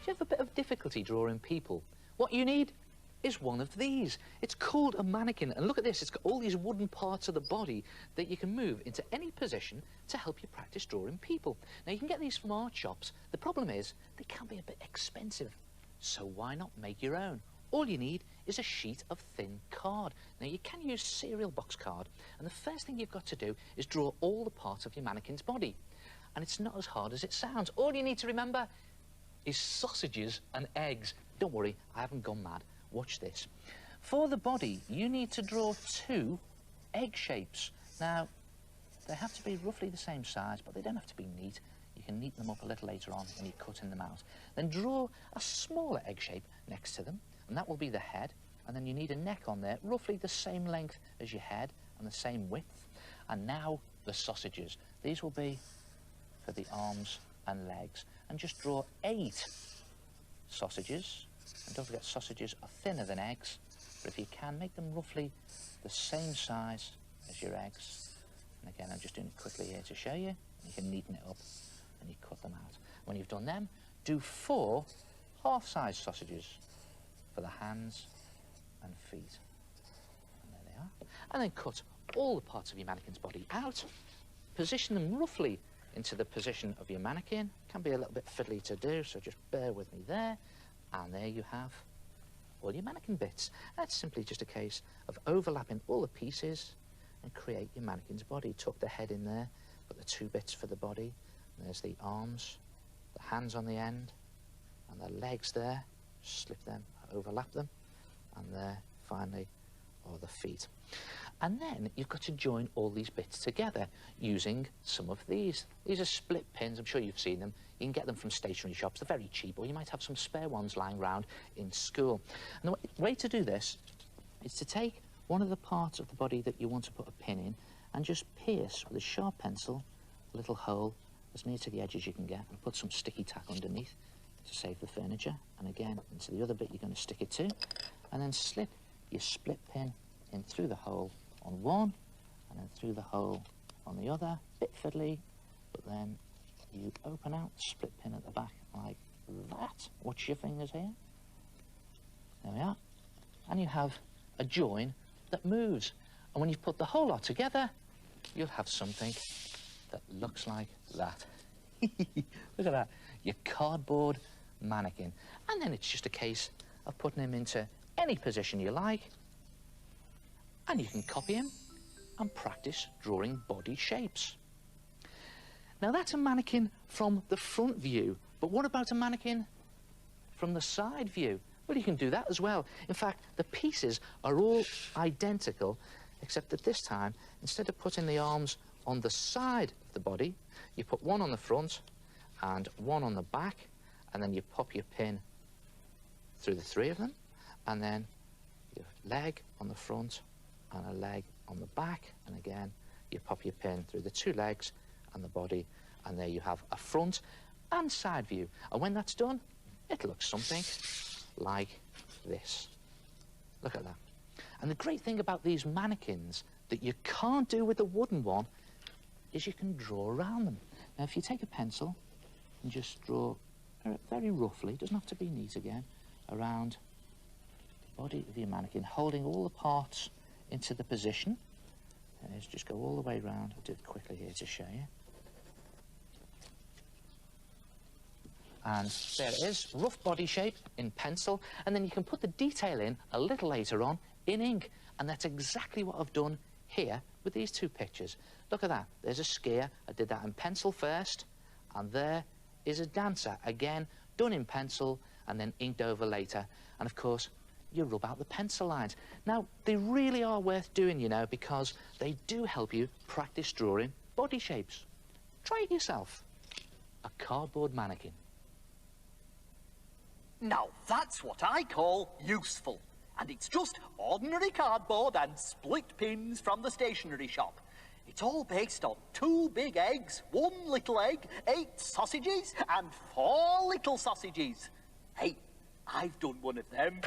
If you have a bit of difficulty drawing people, what you need is one of these. It's called a mannequin, and look at this, it's got all these wooden parts of the body that you can move into any position to help you practice drawing people. Now, you can get these from art shops. The problem is they can be a bit expensive, so why not make your own? All you need is a sheet of thin card. Now, you can use cereal box card, and the first thing you've got to do is draw all the parts of your mannequin's body. And it's not as hard as it sounds. All you need to remember is sausages and eggs. Don't worry, I haven't gone mad. Watch this. For the body, you need to draw 2 egg shapes. Now, they have to be roughly the same size, but they don't have to be neat. You can neaten them up a little later on when you're cutting them out. Then draw a smaller egg shape next to them, and that will be the head. And then you need a neck on there, roughly the same length as your head and the same width. And now the sausages. These will be for the arms and legs. And just draw 8 sausages. And don't forget, sausages are thinner than eggs, but if you can, make them roughly the same size as your eggs. And again, I'm just doing it quickly here to show you. You can neaten it up and you cut them out. When you've done them, do 4 half-size sausages for the hands and feet. And there they are. And then cut all the parts of your mannequin's body out. Position them roughly into the position of your mannequin. Can be a little bit fiddly to do, so just bear with me there. And there you have all your mannequin bits. That's simply just a case of overlapping all the pieces and create your mannequin's body. Tuck the head in there, put the 2 bits for the body. There's the arms, the hands on the end, and the legs there. Slip them, overlap them, and there, finally, are the feet. And then you've got to join all these bits together using some of these. These are split pins. I'm sure you've seen them. You can get them from stationery shops. They're very cheap, or you might have some spare ones lying around in school. And the way to do this is to take one of the parts of the body that you want to put a pin in and just pierce with a sharp pencil a little hole as near to the edge as you can get, and put some sticky tack underneath to save the furniture. And again, into the other bit you're going to stick it to, and then slip your split pin in through the hole on one, and then through the hole on the other. Bit fiddly, but then you open out the split pin at the back like that. Watch your fingers here. There we are. And you have a join that moves. And when you put the whole lot together, you'll have something that looks like that. Look at that. Your cardboard mannequin. And then it's just a case of putting him into any position you like, and you can copy him and practice drawing body shapes. Now, that's a mannequin from the front view, but what about a mannequin from the side view? Well, you can do that as well. In fact, the pieces are all identical, except that this time, instead of putting the arms on the side of the body, you put one on the front and one on the back, and then you pop your pin through the 3 of them, and then your leg on the front and a leg on the back, and again you pop your pin through the 2 legs and the body, and there you have a front and side view. And when that's done, it looks something like this. Look at that. And the great thing about these mannequins that you can't do with the wooden one is you can draw around them. Now, if you take a pencil and just draw very roughly, it doesn't have to be neat again, around the body of your mannequin, holding all the parts into the position. And just go all the way around. I'll do it quickly here to show you. And there it is, rough body shape in pencil, and then you can put the detail in a little later on in ink. And that's exactly what I've done here with these 2 pictures. Look at that. There's a skier. I did that in pencil first, and there is a dancer, again done in pencil and then inked over later. And of course, you rub out the pencil lines. Now, they really are worth doing, you know, because they do help you practice drawing body shapes. Try it yourself. A cardboard mannequin. Now, that's what I call useful. And it's just ordinary cardboard and split pins from the stationery shop. It's all based on 2 big eggs, 1 little egg, 8 sausages, and 4 little sausages. Hey, I've done one of them.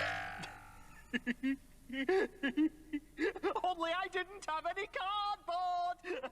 Only I didn't have any cardboard.